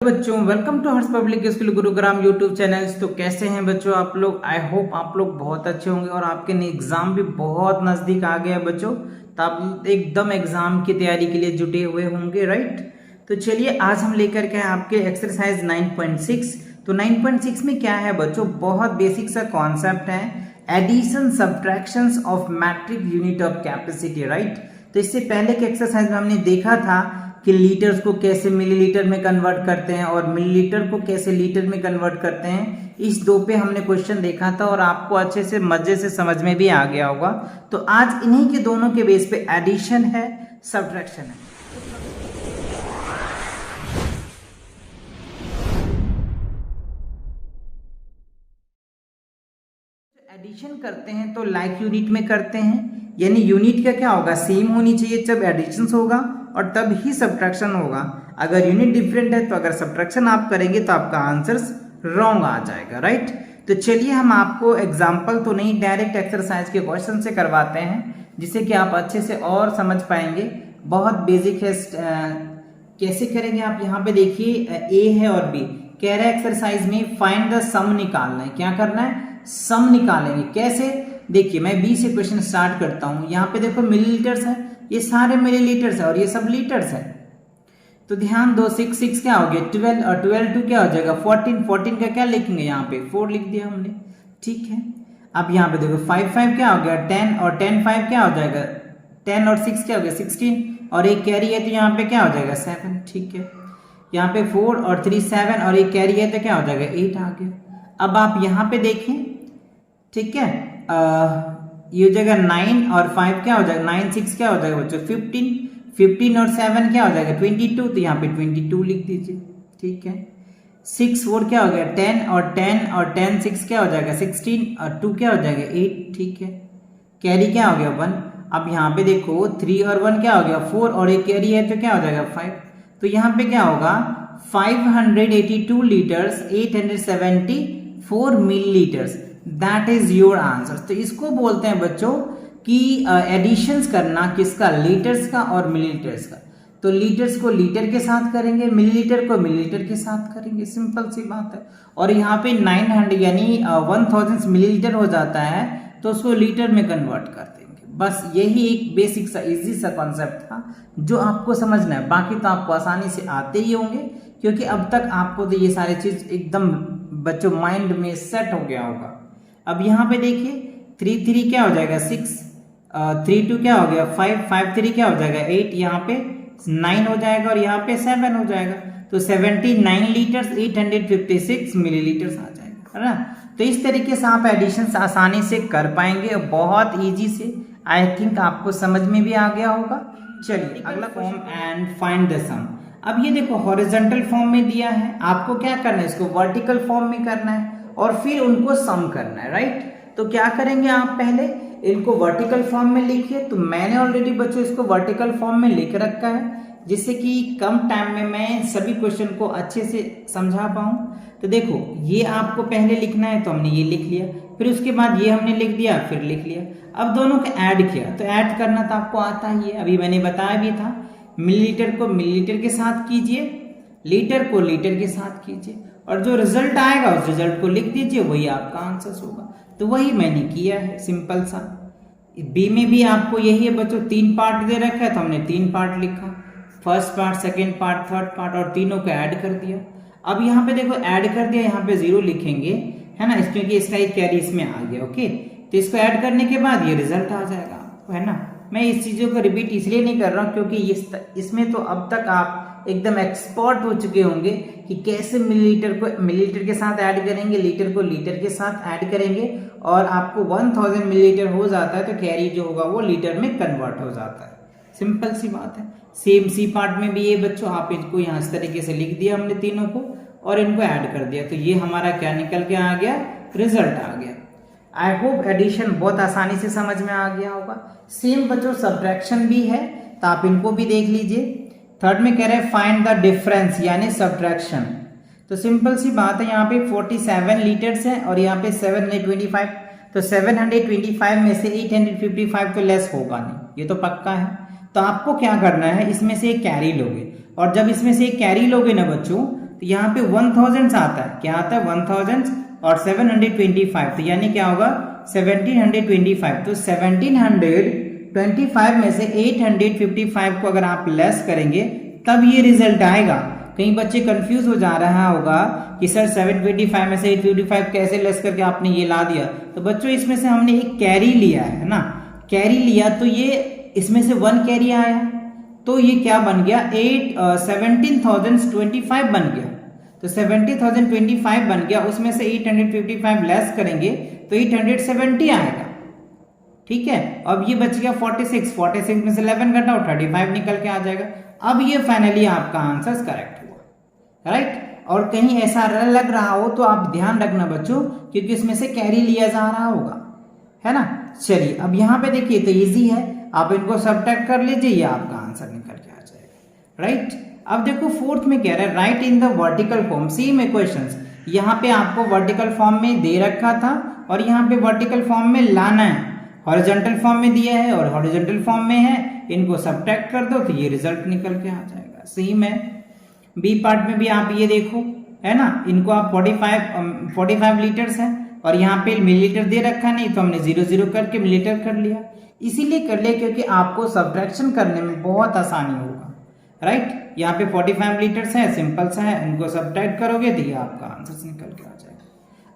बच्चों, welcome to Harsh public school Gurugram YouTube channels. तो कैसे हैं बच्चों आप लोग? आई होप आप लोग बहुत अच्छे होंगे और आपके एग्जाम भी बहुत नज़दीक आ गया बच्चों। तो आप एकदम एग्जाम की तैयारी के लिए जुटे हुए होंगे, राइट? तो चलिए आज हम लेकर के आपके एक्सरसाइज 9.6। तो 9.6 में क्या है बच्चों? बहुत बेसिक सा कॉन्सेप्ट है, addition subtractions of metric unit of capacity, right? तो इससे पहले के एक्सरसाइज में हमने देखा था कि लीटर्स को कैसे मिलीलीटर में कन्वर्ट करते हैं और मिलीलीटर को कैसे लीटर में कन्वर्ट करते हैं। इस दो पे हमने क्वेश्चन देखा था और आपको अच्छे से मजे से समझ में भी आ गया होगा। तो आज इन्हीं के दोनों के बेस पे एडिशन है, सब्ट्रैक्शन है। एडिशन करते हैं तो लाइक यूनिट में करते हैं, यानी यूनिट का क्या होगा? सेम होनी चाहिए जब एडिशन होगा और तब ही सब्ट्रैक्शन होगा। अगर यूनिट डिफरेंट है तो अगर सब्ट्रैक्शन आप करेंगे तो आपका आंसर रॉन्ग आ जाएगा, राइट? तो चलिए हम आपको एग्जांपल तो नहीं, डायरेक्ट एक्सरसाइज के क्वेश्चन से करवाते हैं जिससे कि आप अच्छे से और समझ पाएंगे। बहुत बेसिक है। कैसे करेंगे आप? यहाँ पे देखिए ए है और बी कह रहा है एक्सरसाइज में फाइंड द सम निकालना है। क्या करना है? सम निकालेंगे। कैसे? देखिए मैं बी से क्वेश्चन स्टार्ट करता हूं। यहाँ पे देखो मिलीलीटर्स है, ये सारे मिलीलीटर्स है और ये सब लीटर्स है। तो ध्यान दो, 6 क्या हो गया? 12 और 12 2 क्या हो जाएगा? 14 का क्या लिखेंगे? यहाँ पे 4 लिख दिया हमने, ठीक है। अब यहाँ पे देखो 5 क्या हो गया? 10 और 10 5 क्या हो जाएगा? 10 और 6 क्या हो गया? 16 और एक कैरी है तो यहाँ पे क्या हो जाएगा? 7, ठीक है। यहाँ पे 4 और 3 7 और एक कैरी है तो क्या हो जाएगा? 8 आ गया। अब आप यहाँ पे देखें, ठीक है, ये जगह 9 और 5 क्या हो जाएगा? 9 6 क्या हो जाएगा बच्चों? 15 और 7 क्या हो जाएगा? 22, तो यहाँ पे 22 लिख दीजिए, ठीक है। 6 4 क्या हो गया? 10 और 10 6 क्या हो जाएगा? 16 और 2 क्या हो जाएगा? 8, ठीक है। कैरी क्या हो गया? 1। अब यहाँ पे देखो 3 और 1 क्या हो गया? 4 और एक कैरी है तो क्या हो जाएगा? 5। तो यहाँ पे क्या होगा? 582 litres 874 millilitres, that is your answer. तो इसको बोलते हैं बच्चों कि एडिशंस करना किसका? लीटर्स का और मिलीलीटर्स का। तो लीटर्स को लीटर के साथ करेंगे, मिलीलीटर को मिलीलीटर के साथ करेंगे, सिंपल सी बात है। और यहाँ पे 900 यानी 1000 मिलीलीटर हो जाता है तो उसको लीटर में कन्वर्ट कर देंगे। बस यही एक बेसिक सा इजी सा कॉन्सेप्ट था जो आपको समझना है। बाकी तो आपको आसानी से आते ही होंगे क्योंकि अब तक आपको तो ये सारी चीज एकदम बच्चों माइंड में सेट हो गया होगा। अब यहाँ पे देखिए 3 3 क्या हो जाएगा? 6, 3 2 क्या हो गया? 5 5 3 क्या हो जाएगा? 8, यहाँ पे 9 हो जाएगा और यहाँ पे 7 हो जाएगा। तो 79 लीटर्स 856 मिलीलीटर्स आ जाएगा, है ना? तो इस तरीके से आप एडिशन आसानी से कर पाएंगे और बहुत इजी से। आई थिंक आपको समझ में भी आ गया होगा। चलिए अगला फॉर्म एंड फाइंड द सम। अब ये देखो हॉरिजॉन्टल फॉर्म में दिया है, आपको क्या करना है? इसको वर्टिकल फॉर्म में करना है और फिर उनको सम करना है, राइट? तो क्या करेंगे आप? पहले इनको वर्टिकल फॉर्म में लिखिए। तो मैंने ऑलरेडी बच्चों इसको वर्टिकल फॉर्म में लिख रखा है जिससे कि कम टाइम में मैं सभी क्वेश्चन को अच्छे से समझा पाऊं। तो देखो ये आपको पहले लिखना है तो हमने ये लिख लिया, फिर उसके बाद ये हमने लिख दिया, फिर लिख लिया। अब दोनों को ऐड किया तो ऐड करना तो आपको आता ही है, अभी मैंने बताया भी था। मिलीलीटर को मिलीलीटर के साथ कीजिए, लीटर को लीटर के साथ कीजिए और जो रिजल्ट आएगा उस रिजल्ट को लिख दीजिए, वही आपका आंसर होगा। तो वही मैंने किया है, सिंपल सा। बी में भी आपको यही है बच्चों, 3 पार्ट दे रखा है तो हमने 3 पार्ट लिखा, first part, second part, third part, और तीनों को ऐड कर दिया। अब यहाँ पे देखो ऐड कर दिया, यहाँ पे 0 लिखेंगे, है ना, क्योंकि इसका एक कैरी इसमें आ गया। ओके, तो इसको ऐड करने के बाद ये रिजल्ट आ जाएगा, है ना। मैं इस चीजों को रिपीट इसलिए नहीं कर रहा हूँ क्योंकि इसमें तो अब तक आप एकदम एक्सपर्ट हो चुके होंगे कि कैसे मिलीलीटर को मिलीलीटर के साथ ऐड करेंगे, लीटर को लीटर के साथ ऐड करेंगे और आपको 1000 मिलीलीटर हो जाता है तो कैरी जो होगा वो लीटर में कन्वर्ट हो जाता है। सिंपल सी बात है। सेम सी पार्ट में भी ये बच्चों आप इनको यहाँ इस तरीके से लिख दिया हमने तीनों को और इनको ऐड कर दिया, तो ये हमारा क्या निकल के आ गया? रिजल्ट आ गया। आई होप एडिशन बहुत आसानी से समझ में आ गया होगा। सेम बच्चों सब्ट्रैक्शन भी है तो आप इनको भी देख लीजिए। थर्ड में कह रहे हैं फाइंड द डिफरेंस यानी सब्ट्रैक्शन। तो सिंपल सी बात है, यहाँ पे 47 लीटर्स है और यहाँ पे 725, तो 725 में से 855 तो लेस होगा नहीं, ये तो पक्का है। तो आपको क्या करना है? इसमें से एक कैरी लोगे और जब इसमें से एक कैरी लोगे ना बच्चों तो यहाँ पे 1000 आता है, क्या आता है 1000 और 725, तो यानी क्या होगा 1725। तो 1725 में से 855 को अगर आप लेस करेंगे तब ये रिजल्ट आएगा। कई बच्चे कंफ्यूज हो जा रहा होगा कि सर 725 में से 855 कैसे लेस करके आपने ये ला दिया। तो बच्चों इसमें से हमने एक कैरी लिया है ना, कैरी लिया तो ये इसमें से 1 कैरी आया, तो ये क्या बन गया 17,025 बन गया। तो 70,025 बन गया, उसमें से 855 लेस करेंगे तो 870 आएगा। ठीक है, अब ये बच गया 46 में से 11 घटाओ 35 निकल के आ जाएगा। अब ये फाइनली आपका आंसर करेक्ट हुआ, राइट। और कहीं ऐसा लग रहा हो तो आप ध्यान रखना बच्चों, क्योंकि इसमें से कैरी लिया जा रहा होगा, है ना। चलिए अब यहाँ पे देखिए तो इजी है, आप इनको सब्ट्रैक्ट कर लीजिए, ये आपका आंसर निकल के आ जाएगा, राइट। अब देखो फोर्थ में कह रहा है right in the vertical form same equations. यहाँ पे आपको वर्टिकल फॉर्म में दे रखा था और यहाँ पे वर्टिकल फॉर्म में लाना है, हॉरिजॉन्टल फॉर्म में दिया है और हॉरिजॉन्टल फॉर्म में है, इनको सब्ट्रैक्ट कर दो तो ये रिजल्ट निकल के आ जाएगा। सेम है बी पार्ट में भी आप ये देखो, है ना, इनको आप 45 लीटर्स है और यहाँ पे मिलीलीटर दे रखा नहीं तो हमने 0 करके मिलीलीटर कर लिया। इसीलिए कर लिया क्योंकि आपको सब्ट्रैक्शन करने में बहुत आसानी होगा, राइट। यहाँ पे 45 लीटर्स है, सिंपल सा है, इनको सब्ट्रैक्ट करोगे तो ये आपका आंसर निकल के आ जाएगा।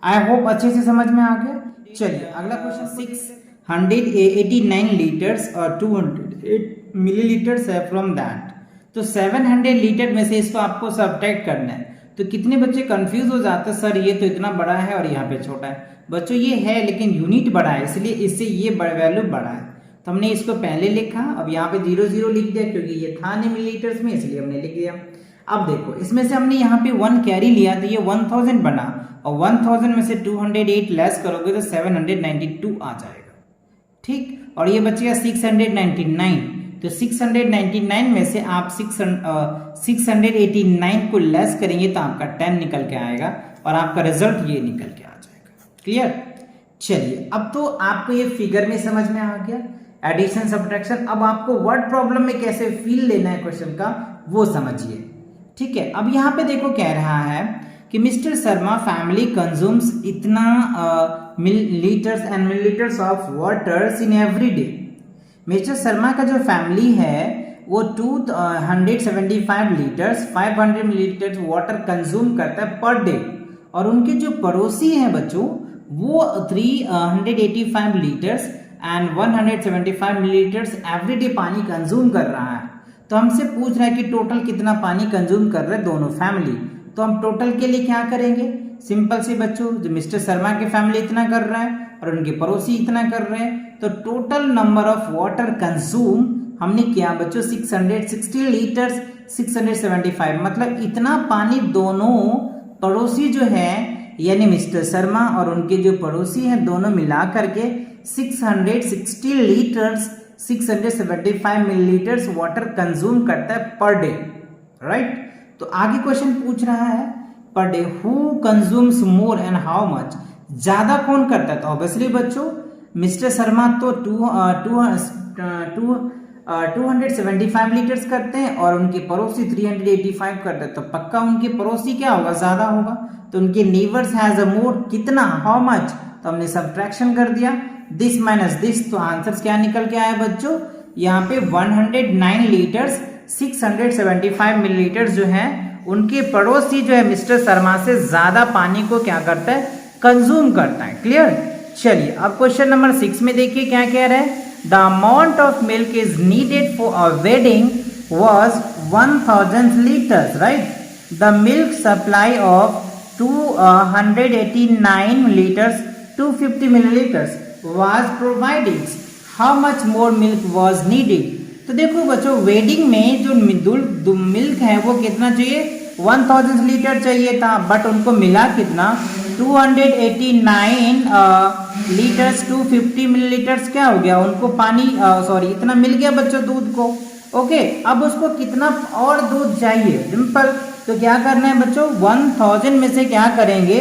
आई होप अच्छे से समझ में आ गया। चलिए अगला क्वेश्चन 689 लीटर्स और 208 मिलीलीटर्स है फ्रॉम दैट। तो 700 लीटर में से इसको आपको सब्ट्रैक्ट करना है। तो कितने बच्चे कंफ्यूज हो जाते हैं सर ये तो इतना बड़ा है और यहाँ पे छोटा है। बच्चों ये है लेकिन यूनिट बड़ा है, इसलिए इससे ये वैल्यू बड़ा है, तो हमने इसको पहले लिखा, अब यहाँ पे 0 लिख दिया क्योंकि ये था नहीं मिलीलीटर्स में, इसलिए हमने लिख दिया। अब देखो इसमें से हमने यहाँ पे 1 कैरी लिया तो ये 1000 बना और 1000 में से 208 लेस करोगे तो 792 आ जाएगा, ठीक। और ये बचेगा 699, तो 699 में से आप 689 को लेस करेंगे तो आपका 10 निकल के आएगा और आपका रिजल्ट ये निकल के आ जाएगा। क्लियर। चलिए अब तो आपको ये फिगर में समझ में आ गया एडिशन सब्ट्रैक्शन। अब आपको वर्ड प्रॉब्लम में कैसे फील लेना है क्वेश्चन का वो समझिए, ठीक है। अब यहाँ पे देखो कह रहा है कि मिस्टर शर्मा फैमिली कंज्यूम्स इतना litres and millilitres of waters in every day. Mister Sharma का जो फैमिली है वो 275 लीटर्स 500 मिलीलीटर्स वाटर कंज्यूम करता है पर डे, और उनके जो पड़ोसी हैं बच्चों वो 385 litres and 175 millilitres every day पानी कंज्यूम कर रहा है। तो हमसे पूछ रहा है कि टोटल कितना पानी कंज्यूम कर रहे हैं दोनों फैमिली। तो हम टोटल के लिए क्या करेंगे, सिंपल से बच्चों, जो मिस्टर शर्मा की फैमिली इतना कर रहा है और उनके पड़ोसी इतना कर रहे हैं, तो total number of water consume हमने किया बच्चों 660 लीटर्स 675, मतलब इतना पानी दोनों पड़ोसी जो है यानी मिस्टर शर्मा और उनके जो पड़ोसी हैं दोनों मिला करके 660 लीटर्स 675 मिलीलीटर्स वाटर कंज्यूम करता है पर डे, राइट। तो आगे क्वेश्चन पूछ रहा है per day who consumes more and how much, ज्यादा कौन करता है। तो ऑब्वियसली बच्चों मिस्टर शर्मा तो 275 लीटर्स करते हैं और उनके पड़ोसी 385 करते हैं, तो पक्का उनके पड़ोसी क्या होगा, ज्यादा होगा। तो उनके नेबर्स हैज अ मोर, कितना, हाउ मच, तो हमने सब्ट्रैक्शन कर दिया दिस माइनस दिस, तो आंसर क्या निकल के आया बच्चों, यहाँ पे 109 लीटर्स 675 मिलीलीटर जो है उनके पड़ोसी जो है मिस्टर शर्मा से ज्यादा पानी को क्या करता है, कंज्यूम करता है। क्लियर। चलिए अब क्वेश्चन नंबर 6 में देखिए क्या कह रहा है, the amount of milk is needed for a wedding was 1000 liters, right? The milk supply of 289 liters 250 milliliters was provided. How much more milk was needed? तो देखो बच्चों वेडिंग में जो मिल्क है वो कितना चाहिए, 1000 लीटर चाहिए था, बट उनको मिला कितना 289 लीटर्स 250 मिलीलीटर्स क्या हो गया, उनको पानी इतना मिल गया बच्चों दूध को। ओके अब उसको कितना और दूध चाहिए, सिंपल, तो क्या करना है बच्चों 1000 में से क्या करेंगे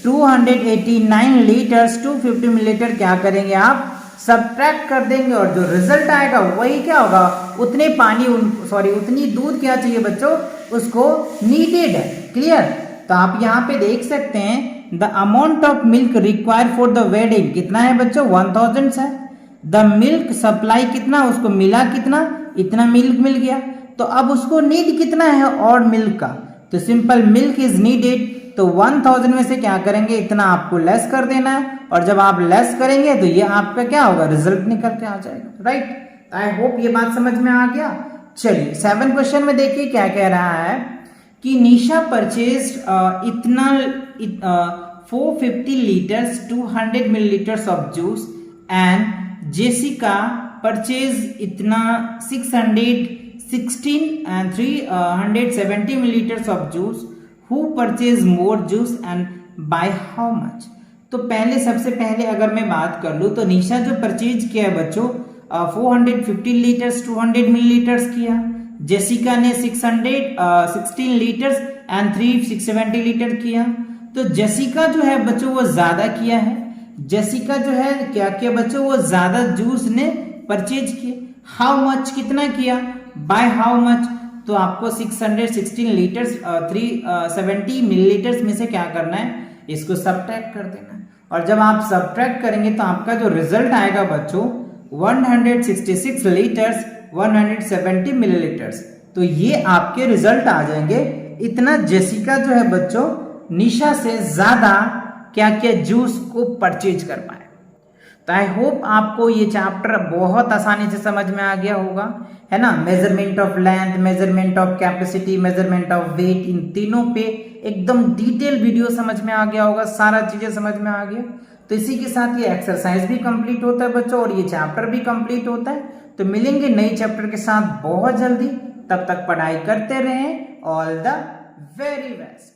289 लीटर्स 250 मिलीलीटर क्या करेंगे आप सब्ट्रैक्ट कर देंगे और जो रिजल्ट आएगा वही क्या होगा, उतने पानी उतनी दूध क्या चाहिए बच्चों उसको नीडेड है। क्लियर? तो आप यहाँ पे देख सकते हैं the amount of milk required for the wedding कितना है बच्चों 1000 है। द मिल्क सप्लाई कितना, उसको मिला कितना, इतना मिल्क मिल गया। तो अब उसको नीड कितना है और मिल्क का, तो सिंपल मिल्क इज नीडेड, तो 1000 में से क्या करेंगे, इतना आपको लेस कर देना है, और जब आप लेस करेंगे तो ये आपका क्या होगा, रिजल्ट निकल के आ जाएगा। राइट? आई होप ये बात समझ में आ गया। चलिए 7 क्वेश्चन में देखिए क्या कह रहा है कि निशा परचेज इतना 450 litres 200 millilitres of juice and Jessica purchase इतना 616 and 370 milliliters of juice. Who purchase more juice and by how much? तो पहले सबसे पहले अगर मैं बात कर लूँ तो निशा जो परचेज किया है बच्चों 450 लीटर्स 200 मिलीलीटर्स किया, जेसिका ने 616 लीटर्स एंड 670 लीटर किया। तो जेसिका जो है बच्चों वो ज्यादा किया है, जेसिका जो है क्या किया बच्चों, वो ज्यादा जूस ने परचेज किया। हाउ मच कितना किया, बाय हाउ मच, तो आपको 616 लीटर्स 370 मिलीलीटर्स में से क्या करना है, इसको सब्ट्रैक्ट कर देना है। और जब आप सब्ट्रैक्ट करेंगे तो आपका जो रिजल्ट आएगा बच्चों 166 लीटर्स 170 मिलीलीटर्स, तो ये आपके रिजल्ट आ जाएंगे। इतना जेसिका जो है बच्चों निशा से ज्यादा क्या क्या जूस को परचेज कर पाए। तो आई होप आपको ये चैप्टर बहुत आसानी से समझ में आ गया होगा, है ना। Measurement of length, measurement of capacity, measurement of weight, इन तीनों पे एकदम डिटेल वीडियो समझ में आ गया होगा, सारा चीजें समझ में आ गया। तो इसी के साथ ये एक्सरसाइज भी कंप्लीट होता है बच्चों और ये चैप्टर भी कंप्लीट होता है। तो मिलेंगे नई चैप्टर के साथ बहुत जल्दी, तब तक पढ़ाई करते रहें। All the very best.